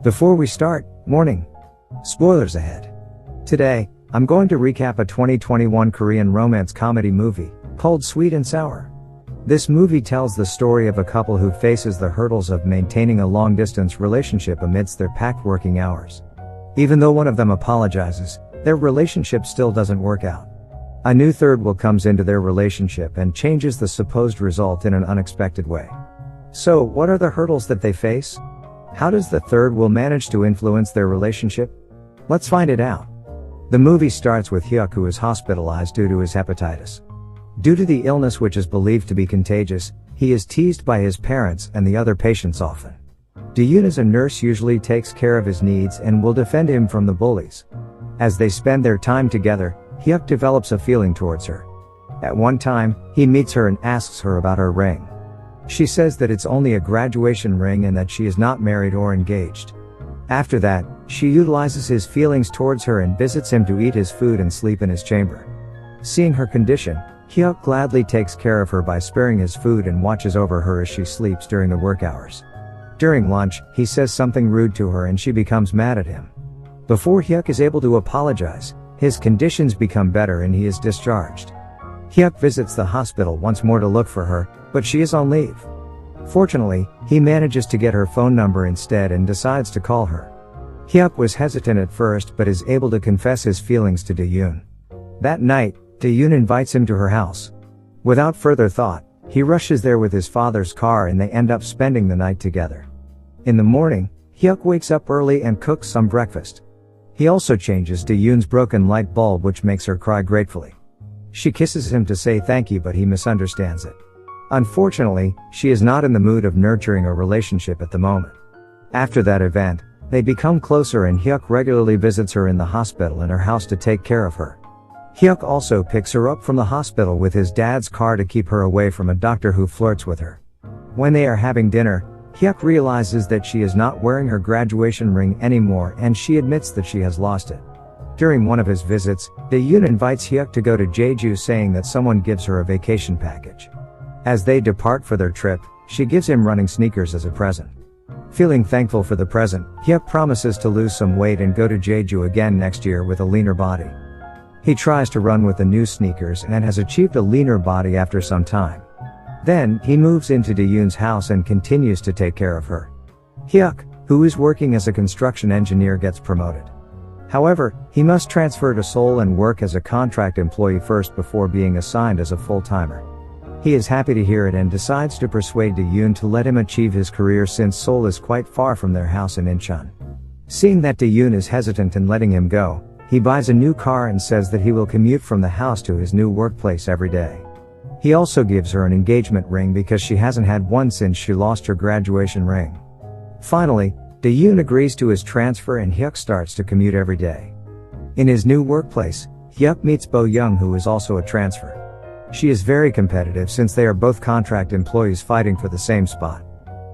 Before we start, warning. Spoilers ahead. Today, I'm going to recap a 2021 Korean romance comedy movie called Sweet and Sour. This movie tells the story of a couple who faces the hurdles of maintaining a long-distance relationship amidst their packed working hours. Even though one of them apologizes, their relationship still doesn't work out. A new third wheel comes into their relationship and changes the supposed result in an unexpected way. So, what are the hurdles that they face? How does the third wheel manage to influence their relationship? Let's find it out. The movie starts with Hyuk, who is hospitalized due to his hepatitis. Due to the illness, which is believed to be contagious, he is teased by his parents and the other patients often. Daeun, as a nurse, usually takes care of his needs and will defend him from the bullies. As they spend their time together, Hyuk develops a feeling towards her. At one time, he meets her and asks her about her ring. She says that it's only a graduation ring and that she is not married or engaged. After that, she utilizes his feelings towards her and visits him to eat his food and sleep in his chamber. Seeing her condition, Hyuk gladly takes care of her by sparing his food and watches over her as she sleeps during the work hours. During lunch, he says something rude to her and she becomes mad at him. Before Hyuk is able to apologize, his conditions become better and he is discharged. Hyuk visits the hospital once more to look for her, but she is on leave. Fortunately, he manages to get her phone number instead and decides to call her. Hyuk was hesitant at first but is able to confess his feelings to Daeun. That night, Daeun invites him to her house. Without further thought, he rushes there with his father's car and they end up spending the night together. In the morning, Hyuk wakes up early and cooks some breakfast. He also changes Daeun's broken light bulb, which makes her cry gratefully. She kisses him to say thank you, but he misunderstands it. Unfortunately, she is not in the mood of nurturing a relationship at the moment. After that event, they become closer and Hyuk regularly visits her in the hospital and her house to take care of her. Hyuk also picks her up from the hospital with his dad's car to keep her away from a doctor who flirts with her. When they are having dinner, Hyuk realizes that she is not wearing her graduation ring anymore and she admits that she has lost it. During one of his visits, Daeun invites Hyuk to go to Jeju, saying that someone gives her a vacation package. As they depart for their trip, she gives him running sneakers as a present. Feeling thankful for the present, Hyuk promises to lose some weight and go to Jeju again next year with a leaner body. He tries to run with the new sneakers and has achieved a leaner body after some time. Then, he moves into Daeun's house and continues to take care of her. Hyuk, who is working as a construction engineer, gets promoted. However, he must transfer to Seoul and work as a contract employee first before being assigned as a full-timer. He is happy to hear it and decides to persuade Daeun to let him achieve his career, since Seoul is quite far from their house in Incheon. Seeing that Daeun is hesitant in letting him go, he buys a new car and says that he will commute from the house to his new workplace every day. He also gives her an engagement ring because she hasn't had one since she lost her graduation ring. Finally, Daeun agrees to his transfer and Hyuk starts to commute every day. In his new workplace, Hyuk meets Bo Young, who is also a transfer. She is very competitive since they are both contract employees fighting for the same spot.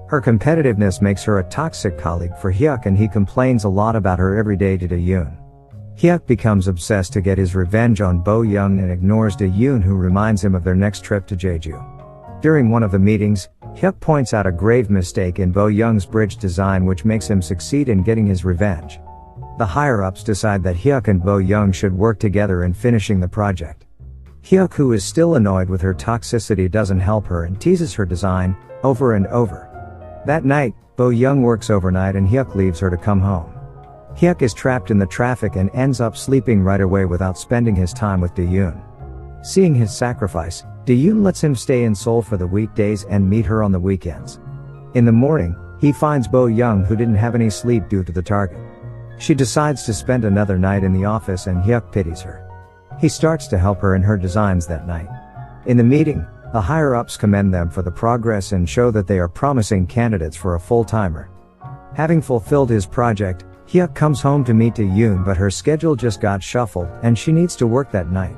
Her competitiveness makes her a toxic colleague for Hyuk and he complains a lot about her every day to Daeun. Hyuk becomes obsessed to get his revenge on Bo Young and ignores Daeun, who reminds him of their next trip to Jeju. During one of the meetings, Hyuk points out a grave mistake in Bo Young's bridge design, which makes him succeed in getting his revenge. The higher-ups decide that Hyuk and Bo Young should work together in finishing the project. Hyuk, who is still annoyed with her toxicity, doesn't help her and teases her design over and over. That night, Bo Young works overnight and Hyuk leaves her to come home. Hyuk is trapped in the traffic and ends up sleeping right away without spending his time with Daeun. Seeing his sacrifice, Daeun lets him stay in Seoul for the weekdays and meet her on the weekends. In the morning, he finds Bo Young, who didn't have any sleep due to the target. She decides to spend another night in the office and Hyuk pities her. He starts to help her in her designs that night. In the meeting, the higher-ups commend them for the progress and show that they are promising candidates for a full-timer. Having fulfilled his project, Hyuk comes home to meet Daeun, but her schedule just got shuffled and she needs to work that night.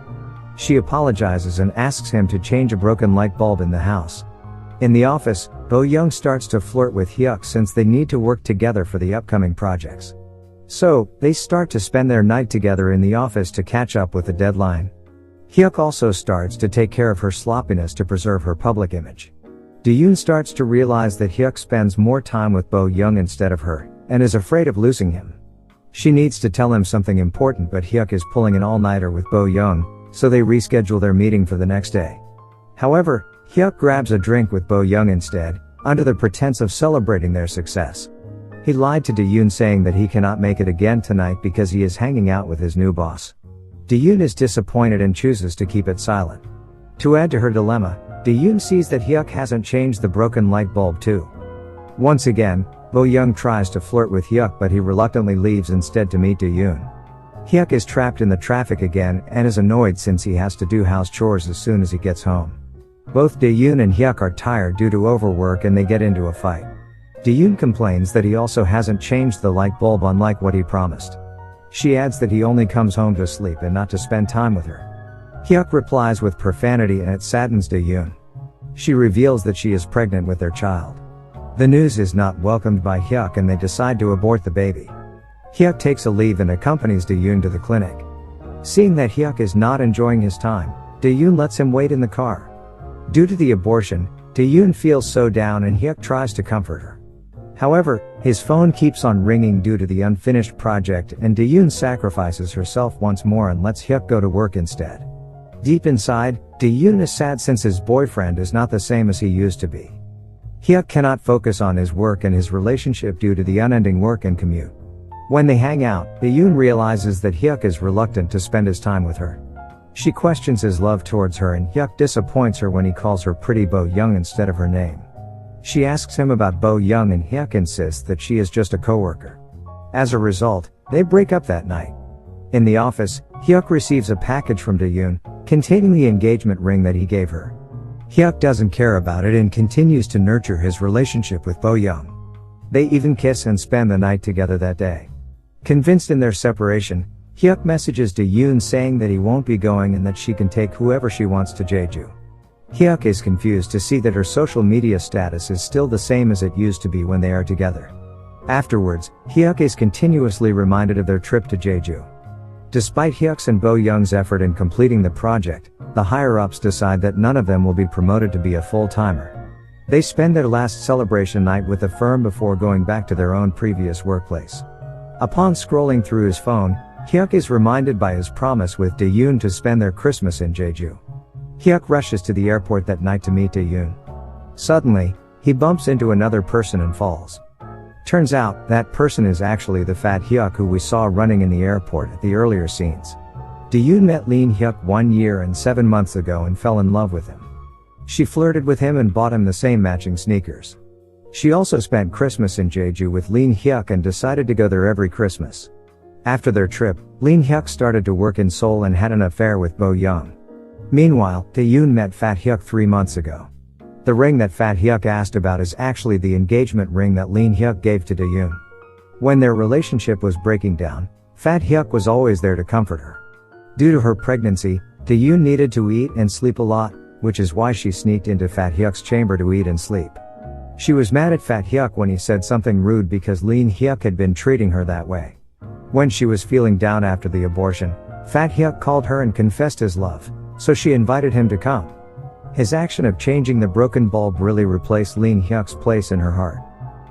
She apologizes and asks him to change a broken light bulb in the house. In the office, Bo Young starts to flirt with Hyuk since they need to work together for the upcoming projects. So, they start to spend their night together in the office to catch up with the deadline. Hyuk also starts to take care of her sloppiness to preserve her public image. Daeun starts to realize that Hyuk spends more time with Bo Young instead of her, and is afraid of losing him. She needs to tell him something important, but Hyuk is pulling an all-nighter with Bo Young, so they reschedule their meeting for the next day. However, Hyuk grabs a drink with Bo Young instead, under the pretense of celebrating their success. He lied to Daeyoon saying that he cannot make it again tonight because he is hanging out with his new boss. Daeyoon is disappointed and chooses to keep it silent. To add to her dilemma, Daeyoon sees that Hyuk hasn't changed the broken light bulb too. Once again, Bo Young tries to flirt with Hyuk, but he reluctantly leaves instead to meet Daeyoon. Hyuk is trapped in the traffic again and is annoyed since he has to do house chores as soon as he gets home. Both Daeyoon and Hyuk are tired due to overwork and they get into a fight. Daeyoon complains that he also hasn't changed the light bulb unlike what he promised. She adds that he only comes home to sleep and not to spend time with her. Hyuk replies with profanity and it saddens Daeyoon. She reveals that she is pregnant with their child. The news is not welcomed by Hyuk and they decide to abort the baby. Hyuk takes a leave and accompanies Daeyoon to the clinic. Seeing that Hyuk is not enjoying his time, Daeyoon lets him wait in the car. Due to the abortion, Daeyoon feels so down and Hyuk tries to comfort her. However, his phone keeps on ringing due to the unfinished project and Daeyoon sacrifices herself once more and lets Hyuk go to work instead. Deep inside, Daeyoon is sad since his boyfriend is not the same as he used to be. Hyuk cannot focus on his work and his relationship due to the unending work and commute. When they hang out, Daeyoon realizes that Hyuk is reluctant to spend his time with her. She questions his love towards her and Hyuk disappoints her when he calls her Pretty Bo Young instead of her name. She asks him about Bo Young and Hyuk insists that she is just a coworker. As a result, they break up that night. In the office, Hyuk receives a package from Daeyoon, containing the engagement ring that he gave her. Hyuk doesn't care about it and continues to nurture his relationship with Bo Young. They even kiss and spend the night together that day. Convinced in their separation, Hyuk messages Daeyoon saying that he won't be going and that she can take whoever she wants to Jeju. Hyuk is confused to see that her social media status is still the same as it used to be when they are together. Afterwards, Hyuk is continuously reminded of their trip to Jeju. Despite Hyuk's and Bo Young's effort in completing the project, the higher-ups decide that none of them will be promoted to be a full-timer. They spend their last celebration night with the firm before going back to their own previous workplace. Upon scrolling through his phone, Hyuk is reminded by his promise with Daeyoon to spend their Christmas in Jeju. Hyuk rushes to the airport that night to meet Daeyoon. Suddenly, he bumps into another person and falls. Turns out, that person is actually the fat Hyuk who we saw running in the airport at the earlier scenes. Daeyoon met Leen Hyuk 1 year and 7 months ago and fell in love with him. She flirted with him and bought him the same matching sneakers. She also spent Christmas in Jeju with Leen Hyuk and decided to go there every Christmas. After their trip, Leen Hyuk started to work in Seoul and had an affair with Bo Young. Meanwhile, Daeyoon met Fat Hyuk 3 months ago. The ring that Fat Hyuk asked about is actually the engagement ring that Leen Hyuk gave to Daeyoon. When their relationship was breaking down, Fat Hyuk was always there to comfort her. Due to her pregnancy, Daeyoon needed to eat and sleep a lot, which is why she sneaked into Fat Hyuk's chamber to eat and sleep. She was mad at Fat Hyuk when he said something rude because Leen Hyuk had been treating her that way. When she was feeling down after the abortion, Fat Hyuk called her and confessed his love, so she invited him to come. His action of changing the broken bulb really replaced Leen Hyuk's place in her heart.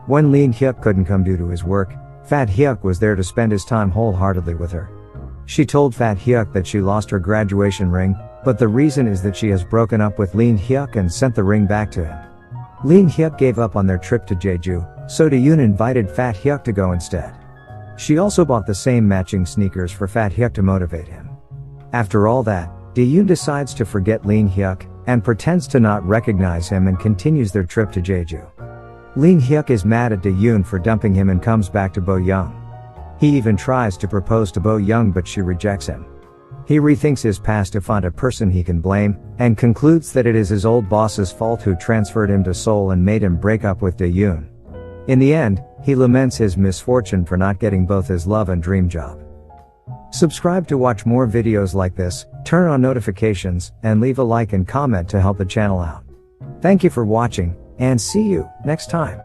When Leen Hyuk couldn't come due to his work, Fat Hyuk was there to spend his time wholeheartedly with her. She told Fat Hyuk that she lost her graduation ring, but the reason is that she has broken up with Leen Hyuk and sent the ring back to him. Leen Hyuk gave up on their trip to Jeju, so Daeyoon invited Fat Hyuk to go instead. She also bought the same matching sneakers for Fat Hyuk to motivate him. After all that, Daeyoon decides to forget Leen Hyuk, and pretends to not recognize him and continues their trip to Jeju. Leen Hyuk is mad at Daeyoon for dumping him and comes back to Bo Young. He even tries to propose to Bo Young but she rejects him. He rethinks his past to find a person he can blame, and concludes that it is his old boss's fault who transferred him to Seoul and made him break up with Daeyoon. In the end, he laments his misfortune for not getting both his love and dream job. Subscribe to watch more videos like this, turn on notifications, and leave a like and comment to help the channel out. Thank you for watching, and see you next time.